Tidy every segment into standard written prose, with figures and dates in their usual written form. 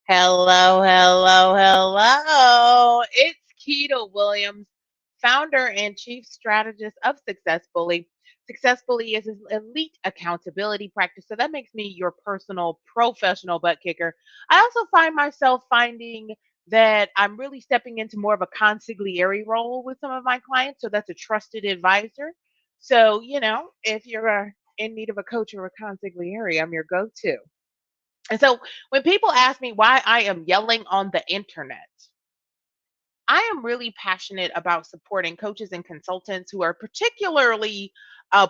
Hello, hello, hello. It's Keita Williams, founder and chief strategist of Success Bully. Success Bully is an elite accountability practice, so that makes me your personal professional butt kicker. I also find myself finding that I'm really stepping into more of a consigliere role with some of my clients, so that's a trusted advisor. So, if you're in need of a coach or a consigliere, I'm your go to. And so when people ask me why I am yelling on the internet, I am really passionate about supporting coaches and consultants who are particularly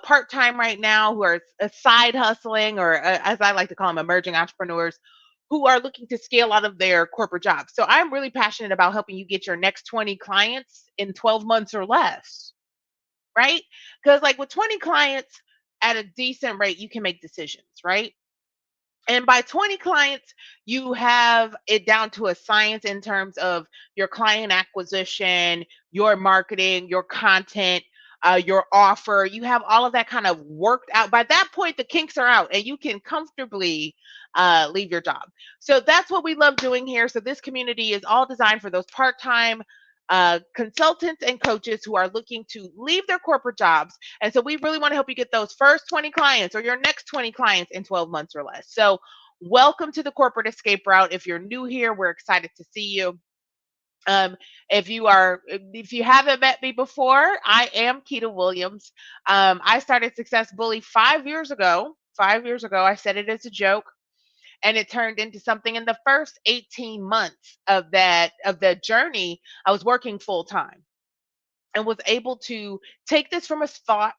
part time right now, who are side hustling, or as I like to call them, emerging entrepreneurs who are looking to scale out of their corporate jobs. So I'm really passionate about helping you get your next 20 clients in 12 months or less, right? Because, like, with 20 clients at a decent rate, you can make decisions, right? And by 20 clients, you have it down to a science in terms of your client acquisition, your marketing, your content, your offer. You have all of that kind of worked out. By that point, the kinks are out and you can comfortably leave your job. So that's what we love doing here. So this community is all designed for those part time consultants and coaches who are looking to leave their corporate jobs. And so we really want to help you get those first 20 clients or your next 20 clients in 12 months or less. So welcome to the corporate escape route. If you're new here, we're excited to see you. If you haven't met me before, I am Keita Williams. I started Success Bully 5 years ago. 5 years ago, I said it as a joke, and it turned into something. In the first 18 months of the journey, I was working full time and was able to take this from a thought,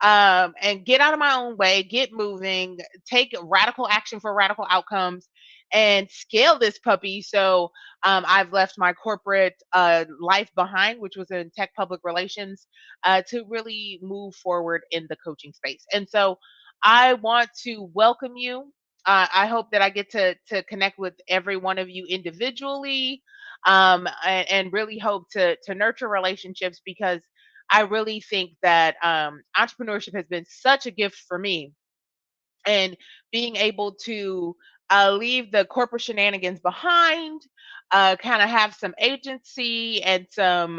and get out of my own way, get moving, take radical action for radical outcomes, and scale this puppy. So I've left my corporate life behind, which was in tech public relations, to really move forward in the coaching space. And so I want to welcome you. I hope that I get to connect with every one of you individually, and really hope to nurture relationships, because I really think that entrepreneurship has been such a gift for me, and being able to leave the corporate shenanigans behind, kind of have some agency and some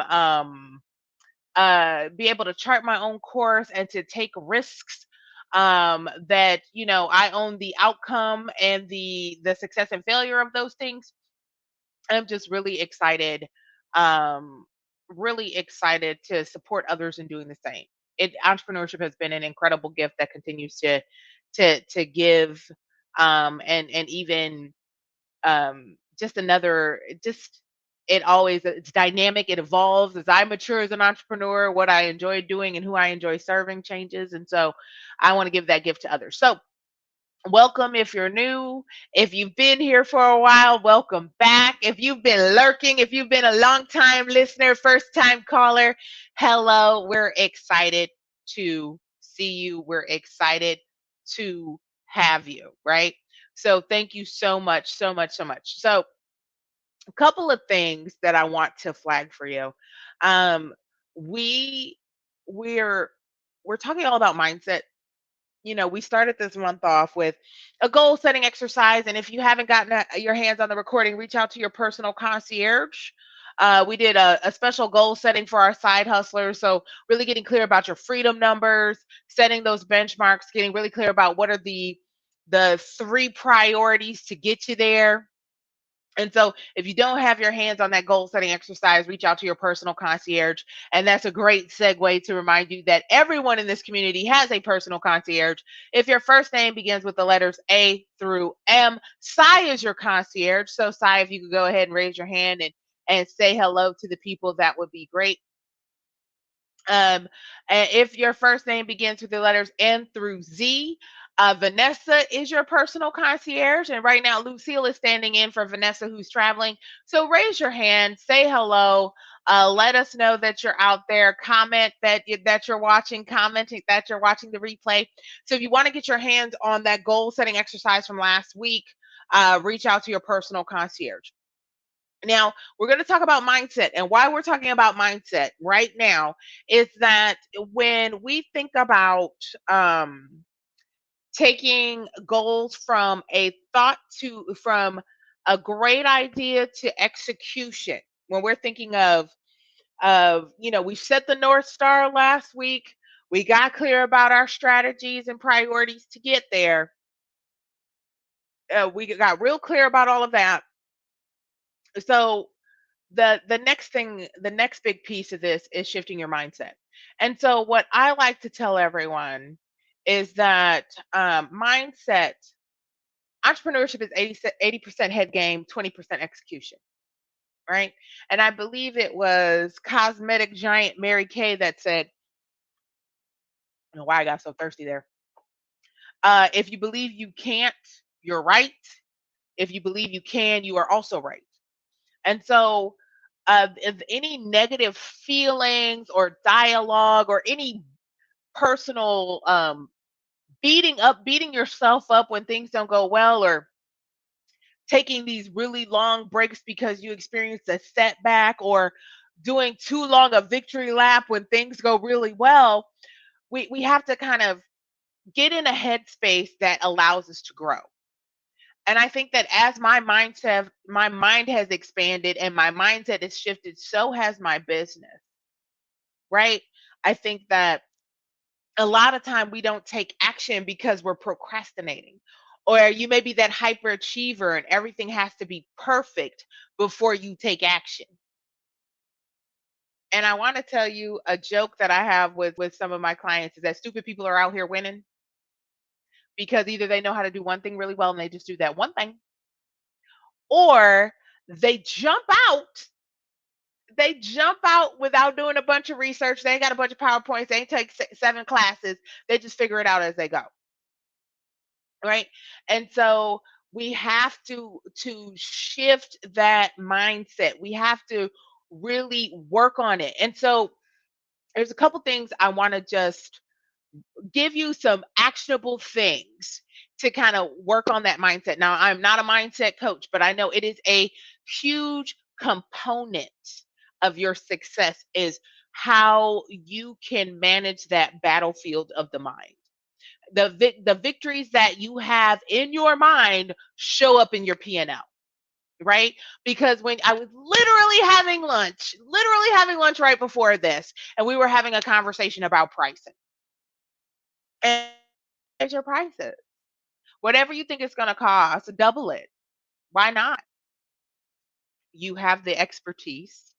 be able to chart my own course and to take risks, that I own the outcome and the success and failure of those things. I'm just um, really excited to support others in doing the same. Entrepreneurship has been an incredible gift that continues to give, and even just another just it always it's dynamic, it evolves as I mature as an entrepreneur. What I enjoy doing and who I enjoy serving changes, and so I want to give that gift to others. So welcome if you're new. If you've been here for a while, welcome back. If you've been lurking, if you've been a long time listener, first time caller, hello. We're excited to see you. We're excited to have you, right? So thank you so much, so much, so much. So a couple of things that I want to flag for you. Um, we we're we're talking all about mindset. We started this month off with a goal setting exercise. And if you haven't gotten your hands on the recording, reach out to your personal concierge. We did a special goal setting for our side hustlers. So, really getting clear about your freedom numbers, setting those benchmarks, getting really clear about what are the three priorities to get you there. And so, if you don't have your hands on that goal setting exercise, reach out to your personal concierge. And that's a great segue to remind you that everyone in this community has a personal concierge. If your first name begins with the letters A through M, Sai is your concierge. So, Sai, if you could go ahead and raise your hand and say hello to the people, that would be great. And if your first name begins with the letters N through Z, Vanessa is your personal concierge. And right now, Lucille is standing in for Vanessa, who's traveling. So raise your hand, say hello, let us know that you're out there. Comment that you're watching, commenting that you're watching the replay. So if you want to get your hands on that goal setting exercise from last week, reach out to your personal concierge. Now, we're going to talk about mindset. And why we're talking about mindset right now is that when we think about taking goals from a thought to from A great idea to execution when we're thinking we set the North Star last week. We got clear about our strategies and priorities to get there. We got real clear about all of that. So the next big piece of this is shifting your mindset. And so what I like to tell everyone is that mindset entrepreneurship is 80% head game, 20% execution, right? And I believe it was cosmetic giant Mary Kay that said, I don't know why I got so thirsty there. If you believe you can't, you're right. If you believe you can, you are also right. And so, if any negative feelings or dialogue or any personal beating yourself up when things don't go well, or taking these really long breaks because you experienced a setback, or doing too long a victory lap when things go really well, we have to kind of get in a headspace that allows us to grow. And I think that as my mind has expanded and my mindset has shifted, so has my business, right? I think that a lot of time we don't take action because we're procrastinating. Or you may be that hyperachiever and everything has to be perfect before you take action. And I want to tell you a joke that I have with some of my clients is that stupid people are out here winning because either they know how to do one thing really well and they just do that one thing, or they jump out they jump out without doing a bunch of research. They ain't got a bunch of PowerPoints. They ain't take seven classes. They just figure it out as they go, right? And so we have to shift that mindset. We have to really work on it. And so there's a couple things I want to just give you some actionable things to kind of work on that mindset. Now, I'm not a mindset coach, but I know it is a huge component of your success is how you can manage that battlefield of the mind. The victories that you have in your mind show up in your P&L, right? Because when I was literally having lunch right before this, and we were having a conversation about pricing. And raise your prices. Whatever you think it's going to cost, double it. Why not? You have the expertise,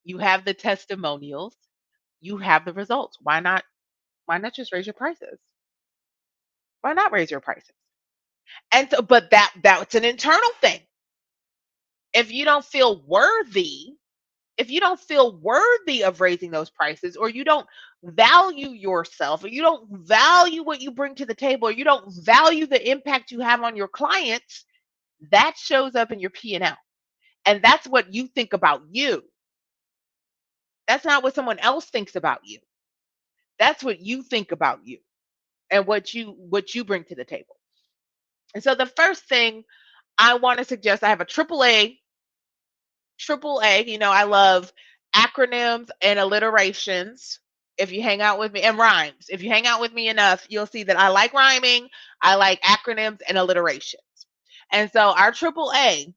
you have the testimonials, you have the results. Why not just raise your prices? Why not raise your prices? And so but that's an internal thing. If you don't feel worthy, if you don't feel worthy of raising those prices, or you don't value yourself, or you don't value what you bring to the table, or you don't value the impact you have on your clients, that shows up in your P&L. And that's what you think about you. That's not what someone else thinks about you. That's what you think about you and what you bring to the table. And so the first thing I want to suggest, I have a triple A, I love acronyms and alliterations. If you hang out with me, and rhymes. If you hang out with me enough, you'll see that I like rhyming, I like acronyms and alliterations. And so our triple A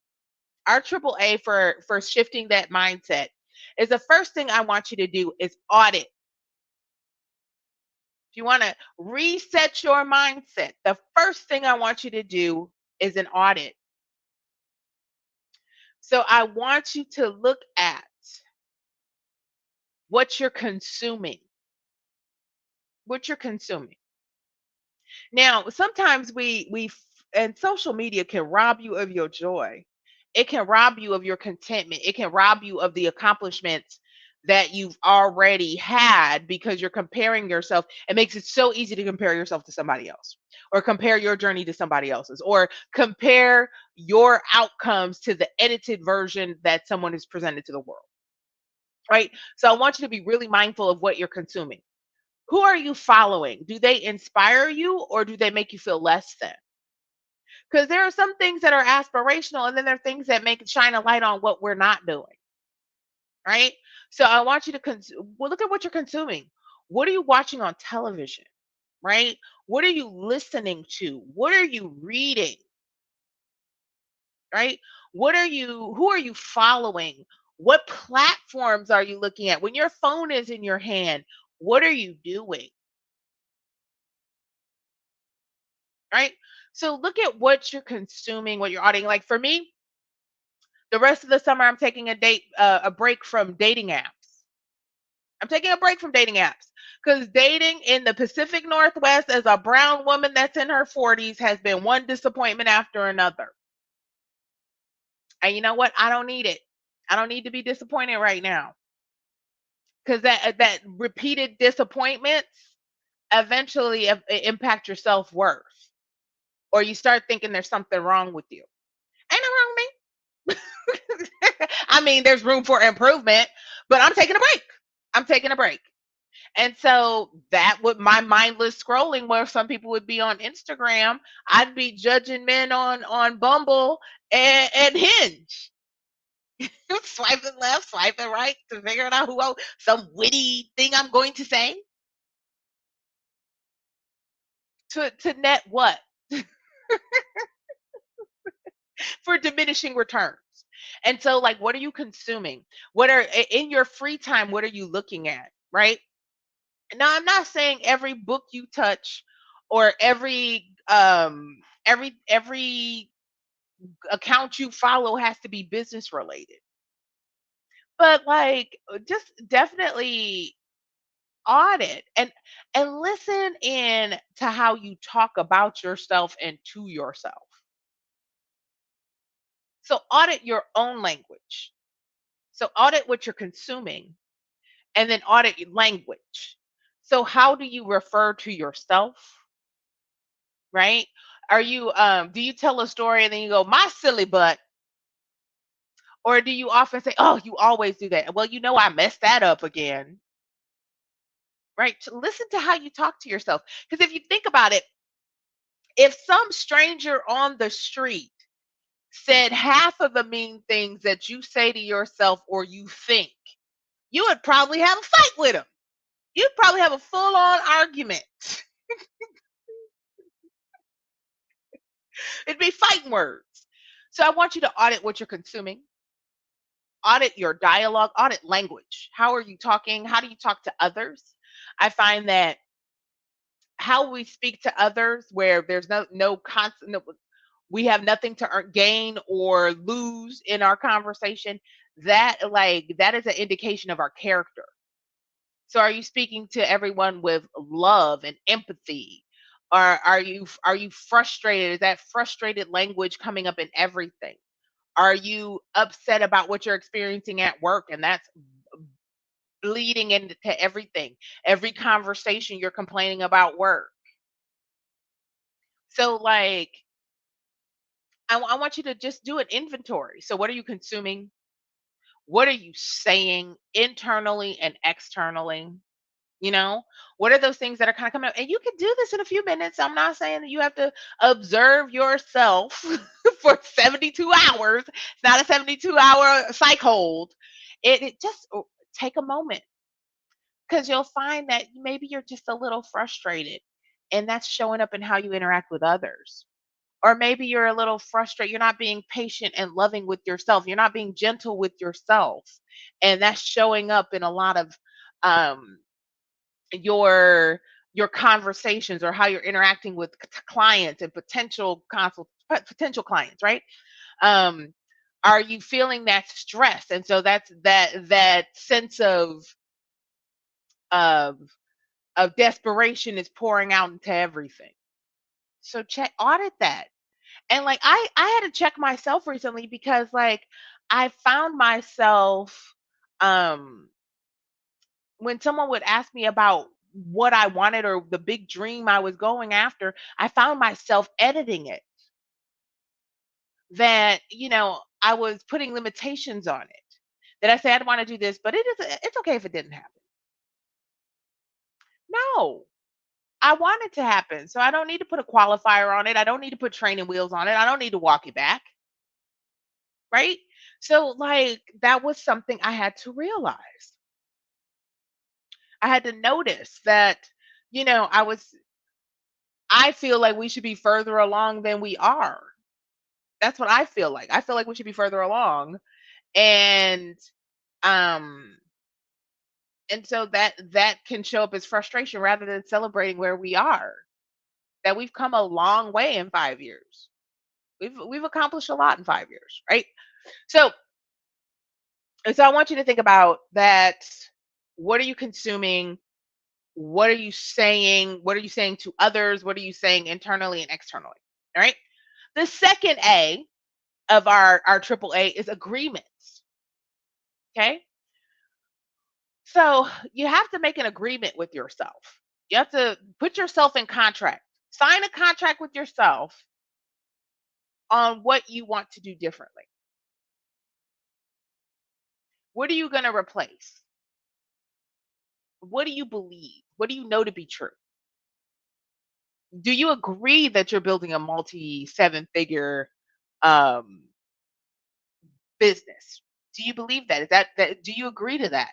for shifting that mindset is the first thing I want you to do is audit. If you want to reset your mindset, the first thing I want you to do is an audit. So I want you to look at what you're consuming. What you're consuming. Now, sometimes and social media can rob you of your joy. It can rob you of your contentment. It can rob you of the accomplishments that you've already had because you're comparing yourself. It makes it so easy to compare yourself to somebody else, or compare your journey to somebody else's, or compare your outcomes to the edited version that someone has presented to the world, right? So I want you to be really mindful of what you're consuming. Who are you following? Do they inspire you or do they make you feel less than? Because there are some things that are aspirational, and then there are things that make shine a light on what we're not doing, right? So I want you to well, look at what you're consuming. What are you watching on television, right? What are you listening to? What are you reading? right? Who are you following? What platforms are you looking at? When your phone is in your hand, what are you doing? Right? So look at what you're consuming, what you're auditing. Like for me, the rest of the summer, I'm taking a break from dating apps. I'm taking a break from dating apps because dating in the Pacific Northwest as a brown woman that's in her 40s has been one disappointment after another. And you know what? I don't need it. I don't need to be disappointed right now because that repeated disappointments eventually impact your self worth, or you start thinking there's something wrong with you. Ain't no wrong with me. I mean, there's room for improvement, but I'm taking a break. I'm taking a break. And so that would my mindless scrolling where some people would be on Instagram, I'd be judging men on Bumble and Hinge. Swiping left, swiping right to figure out some witty thing I'm going to say to net what for diminishing returns. And so, like, what are you consuming? In your free time? What are you looking at? Right now, I'm not saying every book you touch or every account you follow has to be business related, but like, just definitely audit and listen in to how you talk about yourself and to yourself. So audit your own language. So audit what you're consuming and then audit your language. So how do you refer to yourself, right? Are you do you tell a story and then you go, "My silly butt," or do you often say, "Oh, you always do that." Well, you know I messed that up again, right? To listen to how you talk to yourself because if you think about it, if some stranger on the street said half of the mean things that you say to yourself or you think, you would probably have a fight with them. You'd probably have a full on argument. It'd be fighting words. So I want you to audit what you're consuming, audit your dialogue, audit language. How are you talking? How do you talk to others? I find that how we speak to others, where there's no constant, no, we have nothing to gain or lose in our conversation. That is an indication of our character. So are you speaking to everyone with love and empathy? Or are you frustrated? Is that frustrated language coming up in everything? Are you upset about what you're experiencing at work and that's bleeding into everything? Every conversation you're complaining about work. So like I want you to just do an inventory. So what are you consuming? What are you saying internally and externally? You know, what are those things that are kind of coming up? And you can do this in a few minutes. I'm not saying that you have to observe yourself for 72 hours. It's not a 72-hour psych hold. It just take a moment because you'll find that maybe you're just a little frustrated and that's showing up in how you interact with others. Or maybe you're a little frustrated. You're not being patient and loving with yourself. You're not being gentle with yourself. And that's showing up in a lot of um, your conversations or how you're interacting with clients and potential clients, right? Um, are you feeling that stress? And so that sense of of desperation is pouring out into everything. So check audit that. And like I had to check myself recently because like I found myself um when someone would ask me about what I wanted or the big dream I was going after, I found myself editing it. That, I was putting limitations on it. That I said I want to do this, but it's okay if it didn't happen. No. I want it to happen. So I don't need to put a qualifier on it. I don't need to put training wheels on it. I don't need to walk it back. Right? So like that was something I had to realize. I had to notice that, I feel like we should be further along than we are. That's what I feel like. I feel like we should be further along. And um and so that can show up as frustration rather than celebrating where we are. That we've come a long way in 5 years. We've accomplished a lot in 5 years, right? So, I want you to think about that. What are you consuming? What are you saying? What are you saying to others? What are you saying internally and externally? All right. The second A of our triple A is agreements. Okay. So you have to make an agreement with yourself. You have to put yourself in contract. Sign a contract with yourself on what you want to do differently. What are you going to replace? What do you believe? What do you know to be true? Do you agree that you're building a multi seven figure um, business? Do you believe that? Is that do you agree to that?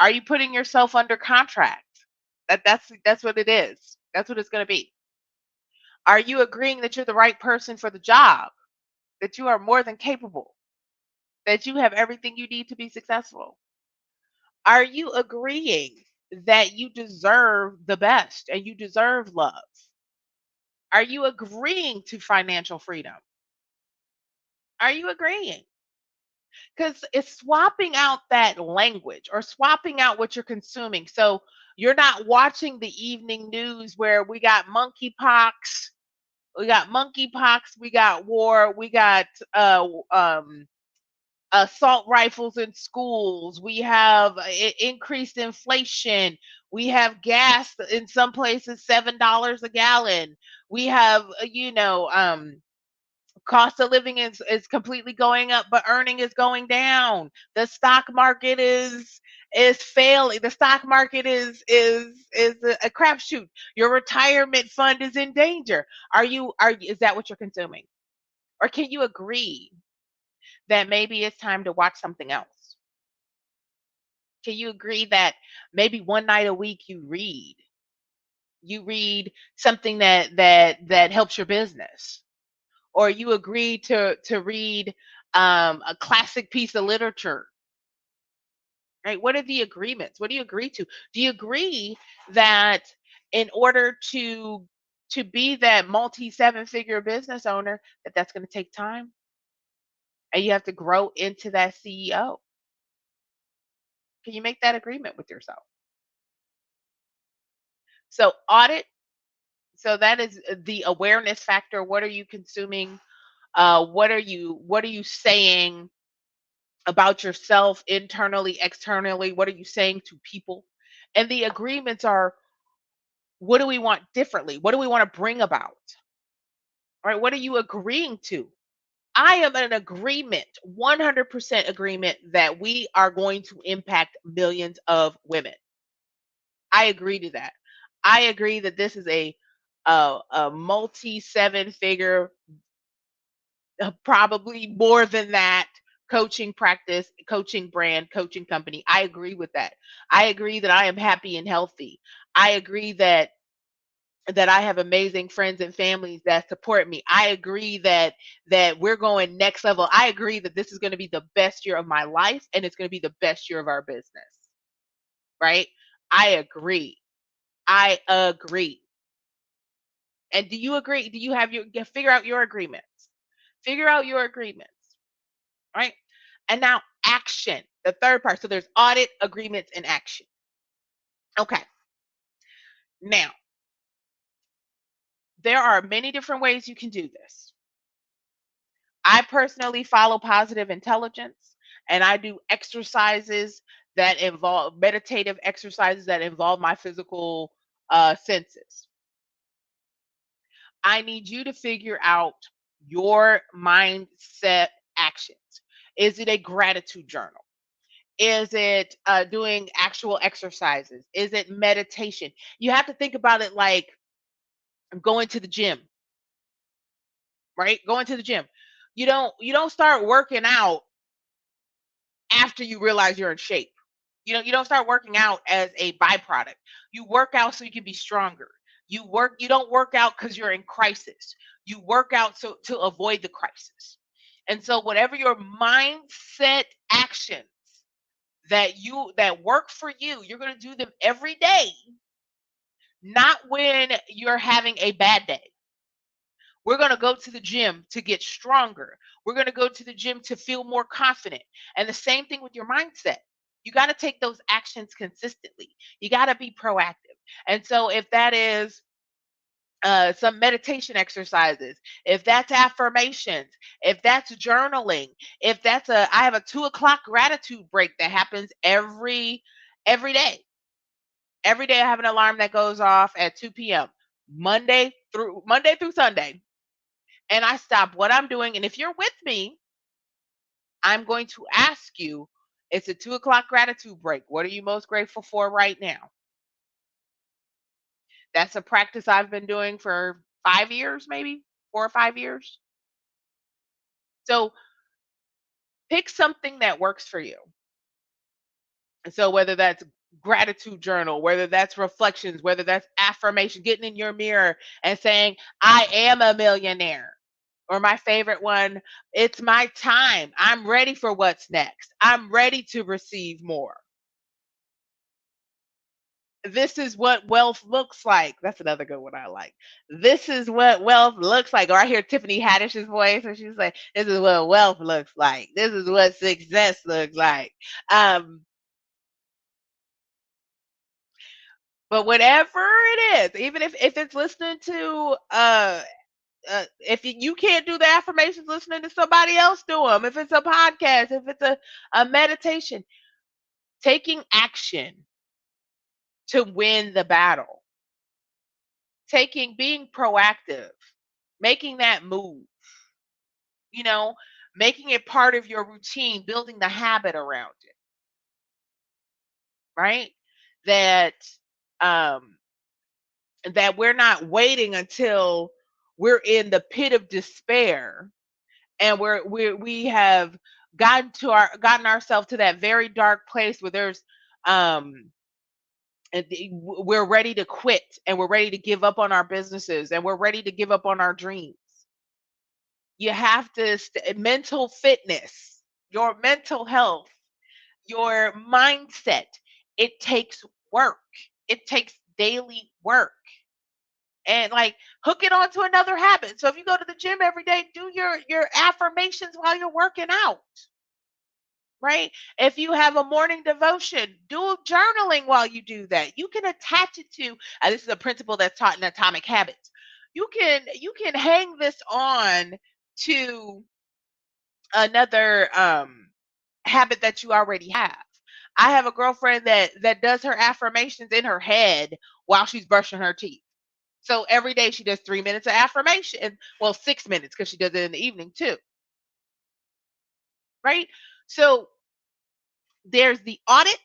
Are you putting yourself under contract? That's what it is. That's what it's going to be. Are you agreeing that you're the right person for the job? That you are more than capable? That you have everything you need to be successful? Are you agreeing that you deserve the best and you deserve love? Are you agreeing to financial freedom? Are you agreeing? Because it's swapping out that language or swapping out what you're consuming. So you're not watching the evening news where we got war, we got assault rifles in schools, we have increased inflation, we have gas in some places $7 a gallon, we have cost of living is completely going up, but earning is going down. The stock market is failing. The stock market is a crapshoot. Your retirement fund is in danger. Is that what you're consuming? Or can you agree that maybe it's time to watch something else? Can you agree that maybe one night a week you read something that helps your business? Or you agree to read a classic piece of literature, right? What are the agreements? What do you agree to? Do you agree that in order to be that multi seven figure business owner, that's going to take time and you have to grow into that CEO? Can you make that agreement with yourself? So audit. So that is the awareness factor. What are you consuming? What are you saying about yourself internally, externally? What are you saying to people? And the agreements are, what do we want differently? What do we want to bring about? All right, what are you agreeing to? I am in agreement, 100% agreement that we are going to impact millions of women. I agree to that. I agree that this is a multi seven figure, probably more than that, coaching practice, coaching brand, coaching company. I agree with that. I agree that I am happy and healthy. I agree that I have amazing friends and families that support me. I agree that we're going next level. I agree that this is going to be the best year of my life and it's going to be the best year of our business. Right? I agree. I agree. And do you agree? Do you have figure out your agreements? Figure out your agreements. Right? And now action, the third part. So there's audit, agreements, and action. Okay. Now, there are many different ways you can do this. I personally follow positive intelligence and I do exercises that involve meditative exercises that involve my physical senses. I need you to figure out your mindset actions. Is it a gratitude journal? Is it doing actual exercises? Is it meditation? You have to think about it like going to the gym, right? Going to the gym. You don't start working out after you realize you're in shape. You don't start working out as a byproduct. You work out so you can be stronger. You don't work out because you're in crisis. You work out to avoid the crisis. And so whatever your mindset actions that work for you, you're going to do them every day, not when you're having a bad day. We're going to go to the gym to get stronger. We're going to go to the gym to feel more confident. And the same thing with your mindset. You got to take those actions consistently. You got to be proactive. And so if that is some meditation exercises, if that's affirmations, if that's journaling, if that's I have a 2 o'clock gratitude break that happens every day. Every day I have an alarm that goes off at 2 p.m. Monday through Sunday. And I stop what I'm doing. And if you're with me, I'm going to ask you, it's a 2 o'clock gratitude break. What are you most grateful for right now? That's a practice I've been doing for 5 years, maybe 4 or 5 years. So pick something that works for you. And so whether that's gratitude journal, whether that's reflections, whether that's affirmation, getting in your mirror and saying, I am a millionaire. Or my favorite one, it's my time. I'm ready for what's next. I'm ready to receive more. This is what wealth looks like. That's another good one I like. This is what wealth looks like. Or I hear Tiffany Haddish's voice and she's like, this is what wealth looks like. This is what success looks like. But whatever it is, even if it's listening to if you can't do the affirmations, listening to somebody else do them. If it's a podcast, if it's a meditation, taking action to win the battle, being proactive, making that move, you know, making it part of your routine, building the habit around it, right? That um that we're not waiting until we're in the pit of despair and we have gotten ourselves to that very dark place where there's um we're ready to quit and we're ready to give up on our businesses and we're ready to give up on our dreams. You have to mental fitness, your mental health, your mindset, it takes work. It takes daily work. And like hook it onto another habit. So if you go to the gym every day, do your affirmations while you're working out. Right? If you have a morning devotion, do journaling while you do that. You can attach it to this is a principle that's taught in Atomic Habits. You can hang this on to another habit that you already have. I have a girlfriend that does her affirmations in her head while she's brushing her teeth. So every day she does 3 minutes of affirmation. Well, 6 minutes because she does it in the evening too. Right? So there's the audit.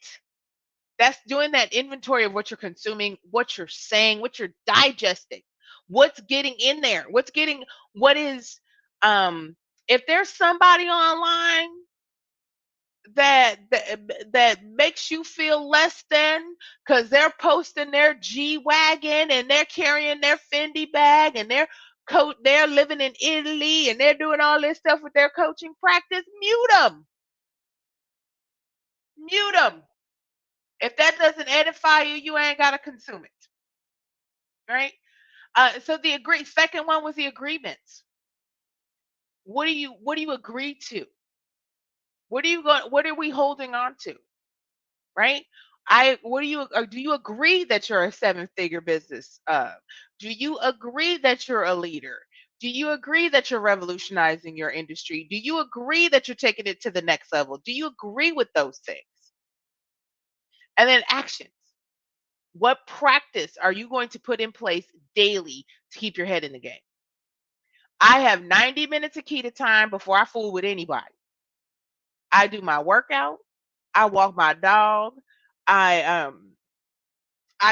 That's doing that inventory of what you're consuming, what you're saying, what you're digesting, what's getting in there, what is, if there's somebody online that makes you feel less than because they're posting their G wagon and they're carrying their Fendi bag and they're living in Italy and they're doing all this stuff with their coaching practice, mute them. If that doesn't edify you, you ain't got to consume it, right? So second one was the agreements. What do you agree to? What are we holding on to? Right? Do you agree that you're a seven-figure business? Do you agree that you're a leader? Do you agree that you're revolutionizing your industry? Do you agree that you're taking it to the next level? Do you agree with those things? And then actions. What practice are you going to put in place daily to keep your head in the game? I have 90 minutes of Kita time before I fool with anybody. I do my workout. I walk my dog. I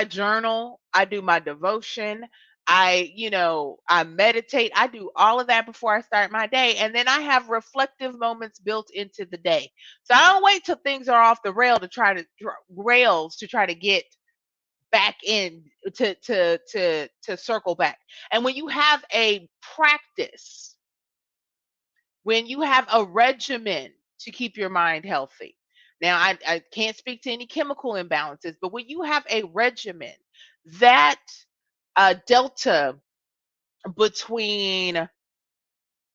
journal. I do my devotion. I meditate. I do all of that before I start my day. And then I have reflective moments built into the day. So I don't wait till things are off the rails to try to get back in to circle back. And when you have a practice, when you have a regimen to keep your mind healthy. Now, I can't speak to any chemical imbalances, but when you have a regimen, that delta between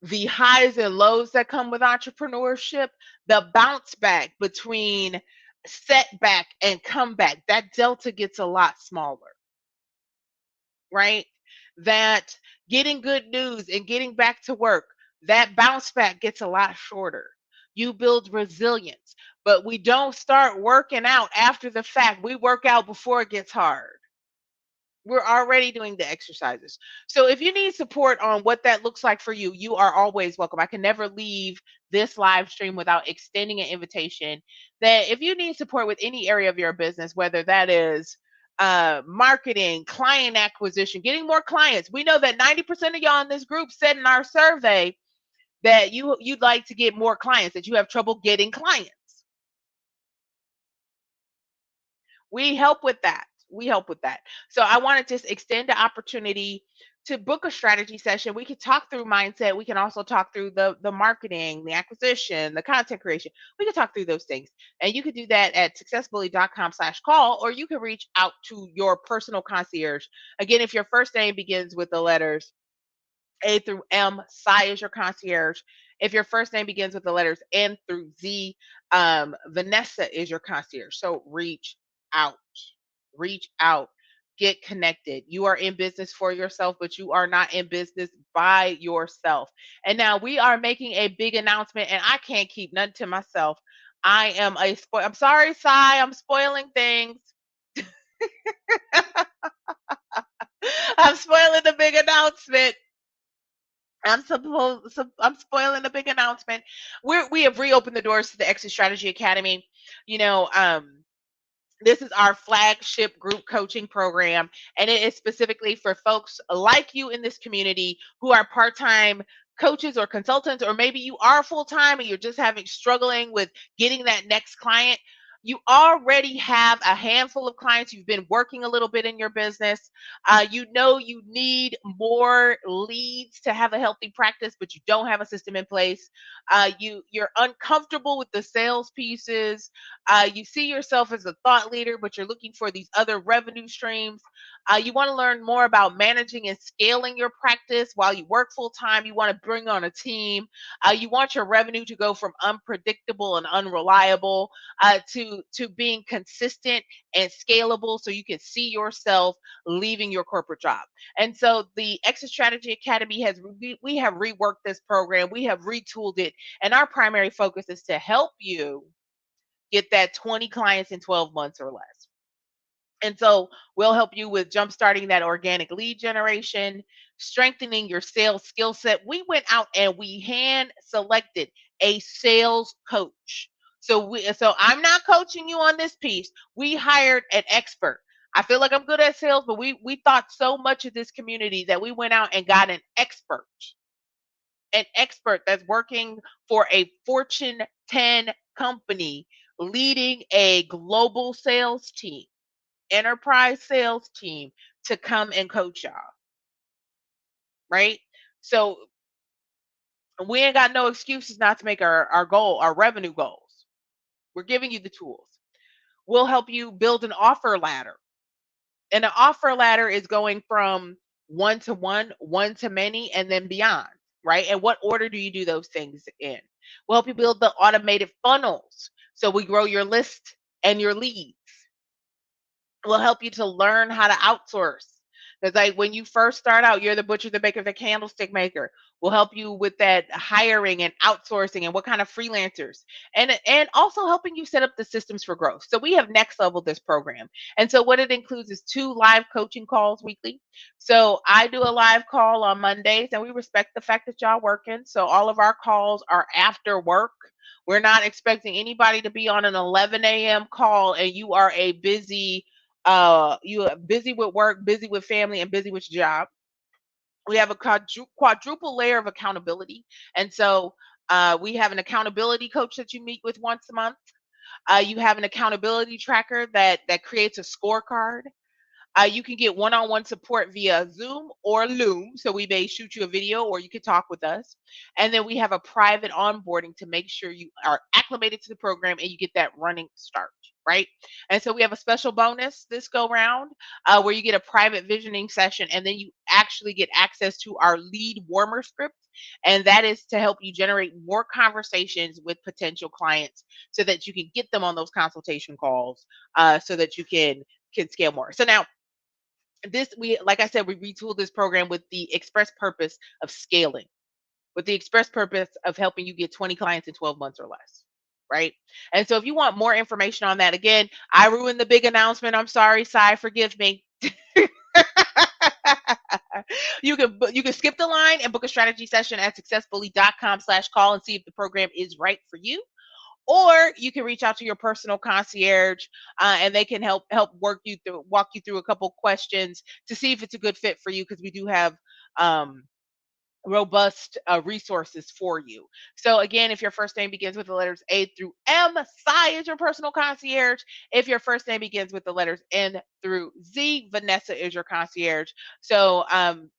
the highs and lows that come with entrepreneurship, the bounce back between setback and comeback, that delta gets a lot smaller, right? That getting good news and getting back to work, that bounce back gets a lot shorter. You build resilience, but we don't start working out after the fact. We work out before it gets hard. We're already doing the exercises. So if you need support on what that looks like for you, you are always welcome. I can never leave this live stream without extending an invitation that if you need support with any area of your business, whether that is marketing, client acquisition, getting more clients. We know that 90% of y'all in this group said in our survey that you'd like to get more clients, that you have trouble getting clients. We help with that. We help with that. So I want to just extend the opportunity to book a strategy session. We can talk through mindset. We can also talk through the marketing, the acquisition, the content creation. We can talk through those things. And you can do that at successbully.com/call, or you can reach out to your personal concierge. Again, if your first name begins with the letters A through M, Sai is your concierge. If your first name begins with the letters N through Z, Vanessa is your concierge. So out, reach out, get connected. You are in business for yourself, but you are not in business by yourself. And now we are making a big announcement, and I can't keep none to myself. I am I'm sorry, Sai, I'm spoiling things. I'm spoiling the big announcement. I'm spoiling the big announcement. We have reopened the doors to the Exit Strategy Academy. You know, this is our flagship group coaching program, and it is specifically for folks like you in this community who are part-time coaches or consultants, or maybe you are full-time and you're just struggling with getting that next client. You already have a handful of clients. You've been working a little bit in your business. You know you need more leads to have a healthy practice, but you don't have a system in place. You're uncomfortable with the sales pieces. You see yourself as a thought leader, but you're looking for these other revenue streams. You want to learn more about managing and scaling your practice while you work full time. You want to bring on a team. You want your revenue to go from unpredictable and unreliable to being consistent and scalable, so you can see yourself leaving your corporate job. And so the Exit Strategy Academy we have reworked this program. We have retooled it, and our primary focus is to help you get that 20 clients in 12 months or less. And so we'll help you with jumpstarting that organic lead generation, strengthening your sales skill set. We went out and we hand selected a sales coach. So I'm not coaching you on this piece. We hired an expert. I feel like I'm good at sales, but we thought so much of this community that we went out and got an expert that's working for a Fortune 10 company, leading a global sales team, enterprise sales team, to come and coach y'all, right? So we ain't got no excuses not to make our revenue goals. We're giving you the tools. We'll help you build an offer ladder. And an offer ladder is going from one to one to many, and then beyond, right? And what order do you do those things in? We'll help you build the automated funnels so we grow your list and your leads. We'll help you to learn how to outsource. Because like when you first start out, you're the butcher, the baker, the candlestick maker. We'll help you with that hiring and outsourcing and what kind of freelancers, and also helping you set up the systems for growth. So we have next level this program. And so what it includes is 2 live coaching calls weekly. So I do a live call on Mondays, and we respect the fact that y'all working. So all of our calls are after work. We're not expecting anybody to be on an 11 a.m. call and you are a you are busy with work, busy with family, and busy with your job. We have a quadruple layer of accountability. And so we have an accountability coach that you meet with once a month. You have an accountability tracker that creates a scorecard. You can get one-on-one support via Zoom or Loom. So we may shoot you a video or you can talk with us. And then we have a private onboarding to make sure you are acclimated to the program and you get that running start, right? And so we have a special bonus this go round where you get a private visioning session and then you actually get access to our lead warmer script. And that is to help you generate more conversations with potential clients so that you can get them on those consultation calls so that you can scale more. So now this we like I said, we retooled this program with the express purpose of scaling, with the express purpose of helping you get 20 clients in 12 months or less. Right. And so if you want more information on that, again, I ruined the big announcement. I'm sorry, Sai, forgive me. You can skip the line and book a strategy session at successfully.com/call and see if the program is right for you. Or you can reach out to your personal concierge and they can help walk you through a couple questions to see if it's a good fit for you, because we do have um, robust resources for you. So again, if your first name begins with the letters A through M, Sai is your personal concierge. If your first name begins with the letters N through Z, Vanessa is your concierge. So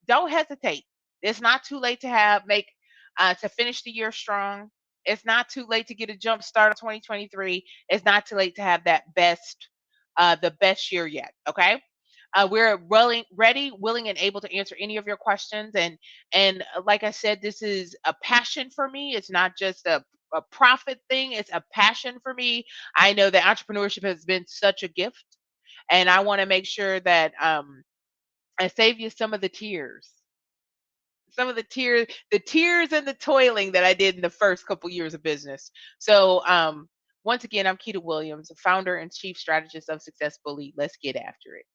don't hesitate. It's not too late to to finish the year strong. It's not too late to get a jump start of 2023. It's not too late to have the best year yet. Okay. We're ready, willing, and able to answer any of your questions. And like I said, this is a passion for me. It's not just a profit thing. It's a passion for me. I know that entrepreneurship has been such a gift, and I want to make sure that I save you the tears and the toiling that I did in the first couple years of business. So once again, I'm Keita Williams, founder and chief strategist of Success Bully. Let's get after it.